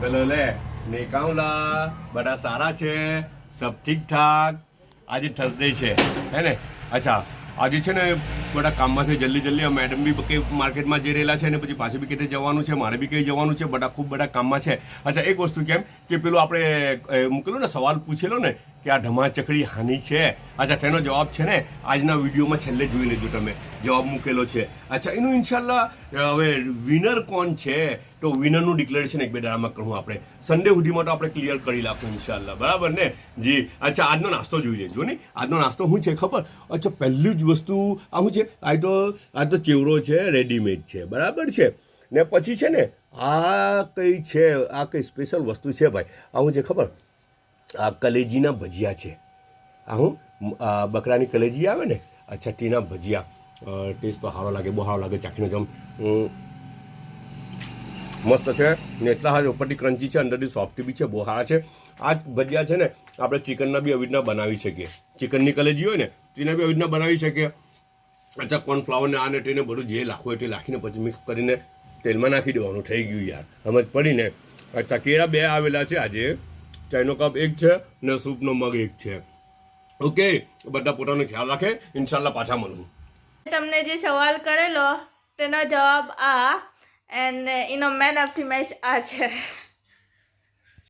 પેલો લે નિકાઉલા બધા સારા છે, સબ ઠીક ઠાક. આજે થર્સડે છે હે ને? અચ્છા આજે છે ને બધા કામમાંથી જલ્દી મેડમ બી કંઈ માર્કેટમાં જઈ રહેલા છે ને પછી પાછું બી કંઈ જવાનું છે, મારે બી કંઈ જવાનું છે, ખૂબ બધા કામમાં છે. અચ્છા એક વસ્તુ કેમ કે પેલું આપણે મૂકેલું ને સવાલ પૂછેલો ને કે આ ધમાચકડી હાની છે. અચ્છા તેનો જવાબ છે ને આજના વિડીયોમાં છેલ્લે જોઈ લેજો તમે, જવાબ મૂકેલો છે. અચ્છા એનું ઇન્શાલ્લાહ હવે વિનર કોણ છે તો વિનરનું ડિક્લેરેશન એક બે દાડામાં કરું આપણે. સન્ડે સુધીમાં તો આપણે ક્લિયર કરી નાખું ઇન્શાલ્લાહ, બરાબર ને જી? અચ્છા આજનો નાસ્તો જોઈ લેજો ને. આજનો નાસ્તો શું છે ખબર? અચ્છા પહેલી જ વસ્તુ આ શું છે? આ તો ચેવડો છે, રેડીમેડ છે, બરાબર છે ને? પછી છે ને આ કઈ છે, આ કઈ સ્પેશિયલ વસ્તુ છે ભાઈ. આ શું છે ખબર? આ કલેજીના ભજીયા છે. આ હું બકરાની કલેજી આવે ને, અચ્છા તેના ભજીયા. ટેસ્ટ તો સારો લાગે, બહુ સારો લાગે, ચાખીને જમ મસ્ત છે ને. એટલા હાથ ઉપરથી ક્રન્ચી છે, અંદરથી સોફ્ટી બી છે, બહુ સારા છે. આ ભજીયા છે ને આપણે ચિકનના બી આવી રીતના બનાવી શકીએ. ચિકનની કલેજી હોય ને તેને બી આવી રીતના બનાવી શકીએ. અચ્છા કોર્નફ્લાવરને આ ને તેને બધું જે નાખવું હોય તે નાખીને પછી મિક્સ કરીને તેલમાં નાખી દેવાનું. થઈ ગયું યાર, સમજ પડીને? અચ્છા કેળા 2 આવેલા છે આજે, ચાયનો કપ 1 છે ને સૂપનો મગ 1 છે. ઓકે, બધા પોતાનો ખ્યાલ રાખે. ઇન્શાલ્લાહ પાછા મળું. તમને જે સવાલ કરેલો તેનો જવાબ આ, એન્ડ એનો મેન ઓફ ધી મેચ આ છે.